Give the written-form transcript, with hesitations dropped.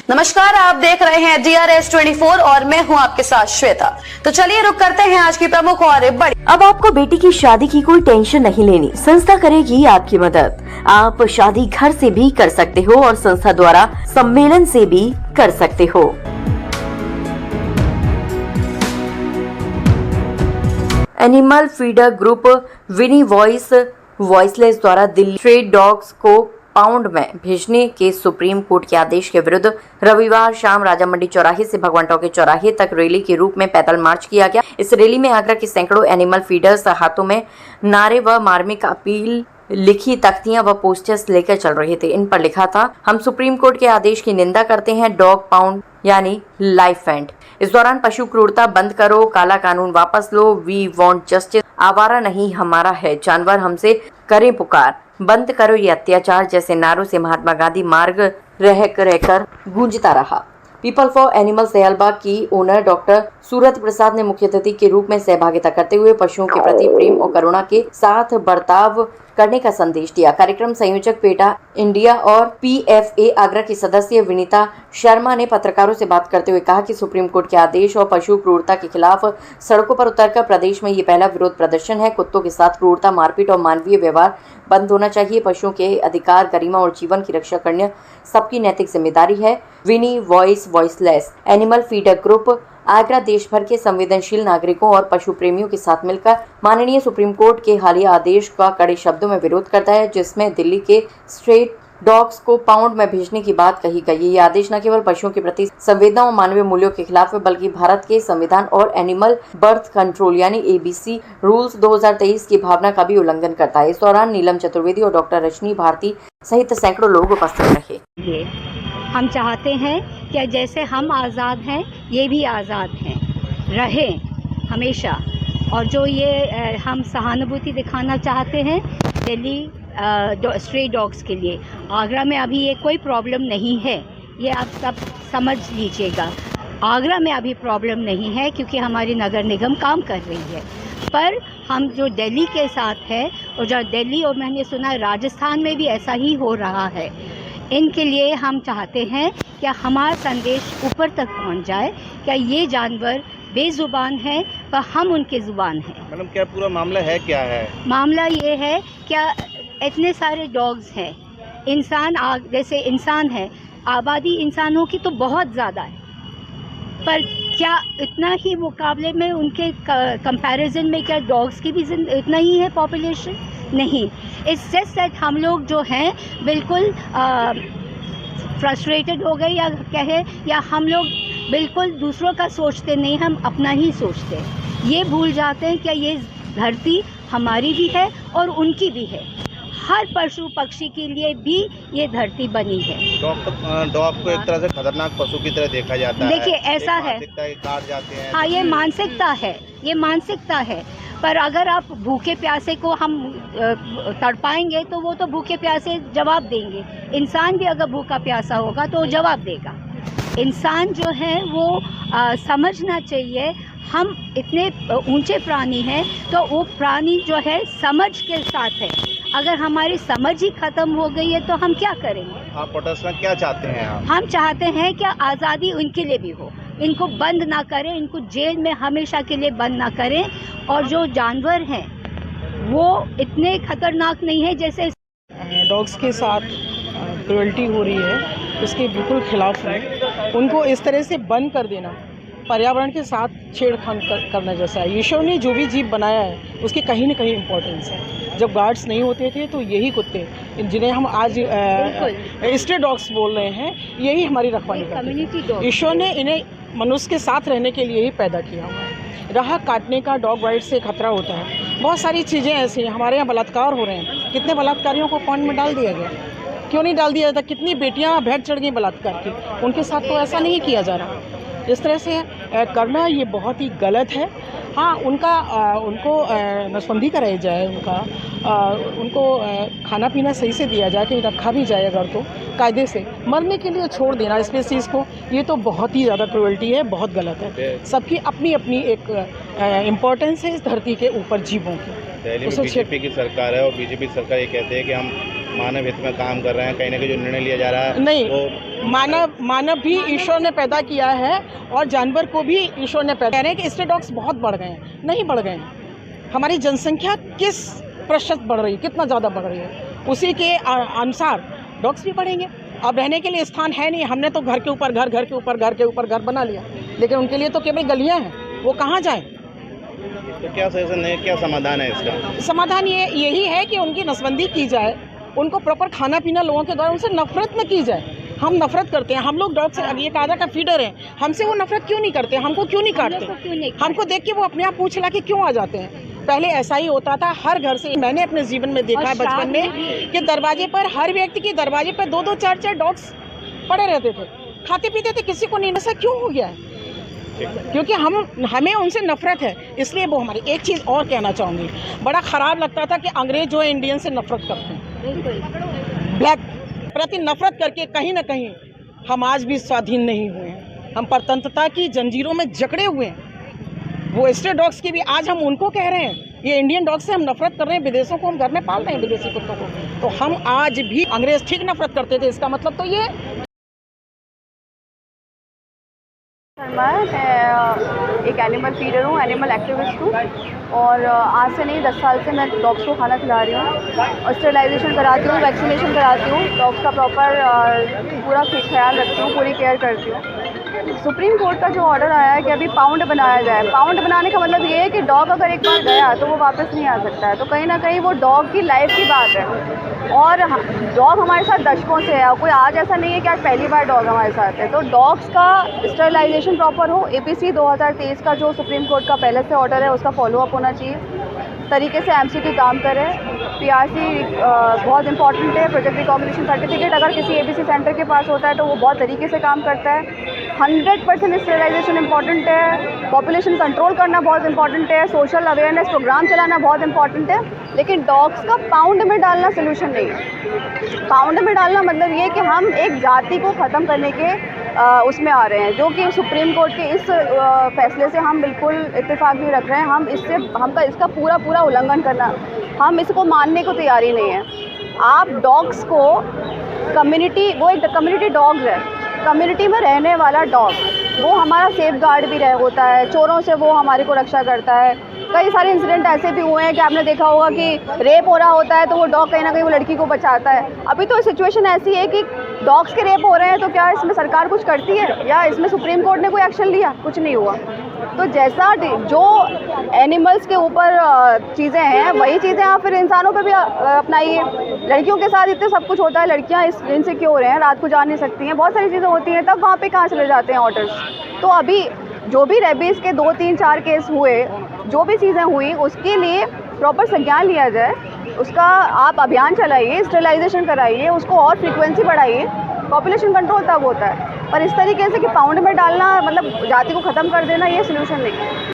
नमस्कार, आप देख रहे हैं DRS 24 और मैं हूं आपके साथ श्वेता। तो चलिए रुक करते हैं आज की प्रमुख और बड़ी। अब आपको बेटी की शादी की कोई टेंशन नहीं लेनी, संस्था करेगी आपकी मदद। आप शादी घर से भी कर सकते हो और संस्था द्वारा सम्मेलन से भी कर सकते हो। एनिमल फीडर ग्रुप विनी वॉइसलेस द्वारा दिल्ली स्ट्रे डॉग्स को पाउंड में भेजने के सुप्रीम कोर्ट के आदेश के विरुद्ध रविवार शाम राजा मंडी चौराहे से भगवान टॉकी चौराहे तक रैली के रूप में पैदल मार्च किया गया। इस रैली में आगरा के सैकड़ों एनिमल फीडर्स हाथों में नारे व मार्मिक अपील लिखी तख्तियां व पोस्टर्स लेकर चल रहे थे। इन पर लिखा था, हम सुप्रीम कोर्ट के आदेश की निंदा करते हैं, डॉग पाउंड यानी लाइफ एंड। इस दौरान पशु क्रूरता बंद करो, काला कानून वापस लो, वी वांट जस्टिस, आवारा नहीं हमारा है, जानवर हमसे करें पुकार, बंद करो ये अत्याचार जैसे नारों से महात्मा गांधी मार्ग रहकर गूंजता रहा। पीपल फॉर एनिमल्स दयालबाग की ओनर डॉक्टर सूरत प्रसाद ने मुख्य अतिथि के रूप में सहभागिता करते हुए पशुओं के प्रति प्रेम और करुणा के साथ बर्ताव करने का संदेश दिया। कार्यक्रम संयोजक पेटा इंडिया और PFA आगरा की सदस्य विनीता शर्मा ने पत्रकारों से बात करते हुए कहा कि सुप्रीम कोर्ट के आदेश और पशु क्रूरता के खिलाफ सड़कों पर उतरकर प्रदेश में ये पहला विरोध प्रदर्शन है। कुत्तों के साथ क्रूरता, मारपीट और मानवीय व्यवहार बंद होना चाहिए। पशुओं के अधिकार, गरिमा और जीवन की रक्षा करना सबकी नैतिक जिम्मेदारी है। Vini voiceless animal feeder group Agra देश भर के संवेदनशील नागरिकों और पशु प्रेमियों के साथ मिलकर माननीय सुप्रीम कोर्ट के हालिया आदेश का कड़े शब्दों में विरोध करता है, जिसमें दिल्ली के स्ट्रेट डॉग्स को पाउंड में भेजने की बात कही गई है। ये आदेश न केवल पशुओं के प्रति संवेदना और मानवीय मूल्यों के खिलाफ है, बल्कि भारत के संविधान और एनिमल बर्थ कंट्रोल यानी ABC रूल्स 2023 की भावना का भी उल्लंघन करता है। इस दौरान नीलम चतुर्वेदी और डॉक्टर रजनी भारती सहित सैकड़ों लोग उपस्थित रहे। हम चाहते हैं कि जैसे हम आज़ाद हैं, ये भी आज़ाद हैं, रहें हमेशा। और जो ये हम सहानुभूति दिखाना चाहते हैं दिल्ली स्ट्रे डॉग्स के लिए, आगरा में अभी ये कोई प्रॉब्लम नहीं है, ये आप सब समझ लीजिएगा। आगरा में अभी प्रॉब्लम नहीं है क्योंकि हमारी नगर निगम काम कर रही है, पर हम जो दिल्ली के साथ है और जो दिल्ली और मैंने सुना है राजस्थान में भी ऐसा ही हो रहा है, इनके लिए हम चाहते हैं कि हमारा संदेश ऊपर तक पहुंच जाए। क्या ये जानवर बेजुबान है पर हम उनके ज़ुबान हैं। मैडम, क्या पूरा मामला है, क्या है मामला? ये है क्या इतने सारे डॉग्स हैं, इंसान जैसे इंसान है, आबादी इंसानों की तो बहुत ज़्यादा है, पर क्या इतना ही मुकाबले में उनके कंपैरिजन में क्या डॉग्स की भी इतना ही है पॉपुलेशन? नहीं। इट्स जस्ट दैट हम लोग जो हैं बिल्कुल फ्रस्ट्रेटेड हो गए या कहे, या हम लोग बिल्कुल दूसरों का सोचते नहीं, हम अपना ही सोचते हैं। ये भूल जाते हैं कि ये धरती हमारी भी है और उनकी भी है। हर पशु पक्षी के लिए भी ये धरती बनी है। डॉग को एक तरह से खतरनाक पशु की तरह देखा जाता है। देखिए ऐसा है, काट जाते हैं। हाँ, ये मानसिकता है, ये मानसिकता है। पर अगर आप भूखे प्यासे को हम तड़पाएंगे तो वो तो भूखे प्यासे जवाब देंगे। इंसान भी अगर भूखा प्यासा होगा तो वो जवाब देगा। इंसान जो है वो समझना चाहिए, हम इतने ऊंचे प्राणी हैं तो वो प्राणी जो है समझ के साथ है। अगर हमारी समझ ही खत्म हो गई है तो हम क्या करेंगे? आप प्रोटेस्ट में क्या चाहते हैं? हम चाहते हैं कि आज़ादी उनके लिए भी हो, इनको बंद ना करें, इनको जेल में हमेशा के लिए बंद ना करें। और जो जानवर हैं वो इतने खतरनाक नहीं है जैसे डॉग्स के साथ क्रूअल्टी हो रही है, उसके बिल्कुल खिलाफ है। उनको इस तरह से बंद कर देना पर्यावरण के साथ छेड़खानी करना जैसा है। ईश्वर ने जो भी जीव बनाया है उसकी कहीं न कहीं इम्पोर्टेंस है। जब गार्ड्स नहीं होते थे तो यही कुत्ते, जिन्हें हम आज स्ट्रे डॉग्स बोल रहे हैं, यही हमारी रखवाली करते हैं। ईश्वर ने इन्हें मनुष्य के साथ रहने के लिए ही पैदा किया हुआ है। राह काटने का डॉग बाइट से खतरा होता है। बहुत सारी चीज़ें ऐसी हैं। हमारे यहाँ बलात्कार हो रहे हैं, कितने बलात्कारियों को पॉइंट में डाल दिया गया, क्यों नहीं डाल दिया जाता? कितनी बेटियाँ भेंट चढ़ गई बलात्कार की, उनके साथ तो ऐसा नहीं किया जा रहा। इस तरह से करना ये बहुत ही गलत है। हाँ, उनको नसबंदी कराई जाए, उनको खाना पीना सही से दिया जाए, कहीं रखा भी जाए अगर तो कायदे से। मरने के लिए छोड़ देना स्पीसीज़ को, ये तो बहुत ही ज़्यादा क्रूअल्टी है, बहुत गलत है। सबकी अपनी अपनी एक इम्पोर्टेंस है इस धरती के ऊपर जीवों की। दिल्ली में बीजेपी की सरकार है और बीजेपी सरकार ये कहते हैं कि हम मानव हित में काम कर रहे हैं, कहीं ना कहीं जो निर्णय लिया जा रहा है नहीं, वो मानव भी ईश्वर ने पैदा किया है और जानवर को भी ईश्वर ने पैदा। कह रहे हैं कि स्ट्रे डॉग्स बहुत बढ़ गए हैं, नहीं बढ़ गए हैं। हमारी जनसंख्या किस प्रतिशत बढ़ रही है, कितना ज़्यादा बढ़ रही है, उसी के अनुसार डॉग्स भी बढ़ेंगे। अब रहने के लिए स्थान है नहीं, हमने तो घर के ऊपर घर, घर के ऊपर घर के ऊपर घर बना लिया, लेकिन उनके लिए तो केवल गलियाँ हैं, वो कहाँ जाएँ? तो क्या सजेशन है, क्या समाधान है इसका? समाधान यही है कि उनकी नसबंदी की जाए, उनको प्रॉपर खाना पीना लोगों के द्वारा, उनसे नफरत न की जाए। हम नफरत करते हैं, हम लोग डॉग से, अब ये काजा का फीडर है, हमसे वो नफरत क्यों नहीं करते, हमको क्यों नहीं काटते? हमको देख के वो अपने आप पूछ ला के क्यों आ जाते हैं? पहले ऐसा ही होता था हर घर से। मैंने अपने जीवन में देखा है बचपन में कि दरवाजे पर, हर व्यक्ति के दरवाजे पर 2-2 4-4 डॉग्स पड़े रहते थे, खाते पीते थे, किसी को नहीं। ऐसा क्यों हो गया है? क्योंकि हमें उनसे नफरत है, इसलिए वो हमारी। एक चीज़ और कहना चाहूँगी, बड़ा ख़राब लगता था कि अंग्रेज़ जो है इंडियन से नफरत करते हैं, ब्लैक प्रति नफरत करके कहीं ना कहीं हम आज भी स्वाधीन नहीं हुए हैं, हम परतंत्रता की जंजीरों में जकड़े हुए हैं। वो स्ट्रे डॉग्स की भी आज हम उनको कह रहे हैं, ये इंडियन डॉग से हम नफरत कर रहे हैं, विदेशों को हम घर में पाल रहे हैं, विदेशी कुत्तों को। तो हम आज भी, अंग्रेज़ ठीक नफरत करते थे, इसका मतलब तो ये। मैं एक एनिमल फीडर हूँ, एनिमल एक्टिविस्ट हूँ, और आज से नहीं 10 साल से मैं डॉग्स को खाना खिला रही हूँ और स्टेरिलाइजेशन कराती हूँ, वैक्सीनेशन कराती हूँ, डॉग्स का प्रॉपर पूरा ख्याल रखती हूँ, पूरी केयर करती हूँ। सुप्रीम कोर्ट का जो ऑर्डर आया है कि अभी पाउंड बनाया जाए, पाउंड बनाने का मतलब ये है कि डॉग अगर एक बार गया तो वो वापस नहीं आ सकता है, तो कहीं ना कहीं वो डॉग की लाइफ की बात है। और डॉग हमारे साथ दशकों से है, कोई आज ऐसा नहीं है कि आज पहली बार डॉग हमारे साथ है। तो डॉग्स का स्टेरिलाइजेशन प्रॉपर हो, APC 2023 का जो सुप्रीम कोर्ट का पहले से ऑर्डर है उसका फॉलोअप होना चाहिए, तरीके से MCT काम करे। PRC बहुत इंपॉर्टेंट है, प्रोजेक्ट रिकॉग्निशन सर्टिफिकेट अगर किसी APC सेंटर के पास होता है तो वो बहुत तरीके से काम करता है। 100% स्टेरिलाइजेशन इंपॉर्टेंट है, पॉपुलेशन कंट्रोल करना बहुत इंपॉर्टेंट है, सोशल अवेयरनेस प्रोग्राम चलाना बहुत इंपॉर्टेंट है, लेकिन डॉग्स का पाउंड में डालना सोल्यूशन नहीं है। पाउंड में डालना मतलब ये कि हम एक जाति को ख़त्म करने के उसमें आ रहे हैं, जो कि सुप्रीम कोर्ट के इस फैसले से हम बिल्कुल इत्तेफाक नहीं रख रहे हैं। हम इसका पूरा उल्लंघन करना, हम इसको मानने को तैयारी नहीं है। आप डॉग्स को कम्युनिटी, वो एक कम्युनिटी डॉग्स है, कम्युनिटी में रहने वाला डॉग, वो हमारा सेफ गार्ड भी होता है, चोरों से वो हमारे को रक्षा करता है। कई सारे इंसिडेंट ऐसे भी हुए हैं कि आपने देखा होगा कि रेप हो रहा होता है तो वो डॉग कहीं ना कहीं वो लड़की को बचाता है। अभी तो सिचुएशन ऐसी है कि डॉग्स के रेप हो रहे हैं, तो क्या इसमें सरकार कुछ करती है या इसमें सुप्रीम कोर्ट ने कोई एक्शन लिया? कुछ नहीं हुआ। तो जैसा जो एनिमल्स के ऊपर चीज़ें हैं वही चीज़ें आप फिर इंसानों पर भी अपनाइए। लड़कियों के साथ इतने सब कुछ होता है, लड़कियां इनसे क्यों हो रहे हैं, रात को जा नहीं सकती हैं, बहुत सारी चीज़ें होती हैं, तब वहाँ पे कहाँ चले जाते हैं ऑर्डर्स। तो अभी जो भी रेबीज़ के 2, 3, 4 केस हुए, जो भी चीज़ें हुई उसके लिए प्रॉपर संज्ञान लिया जाए, उसका आप अभियान चलाइए, स्टेरिलाइजेशन कराइए, उसको और फ्रीक्वेंसी बढ़ाइए, पॉपुलेशन कंट्रोल तब होता है। पर इस तरीके से कि पाउंड में डालना मतलब जाति को ख़त्म कर देना, ये सोल्यूशन नहीं है।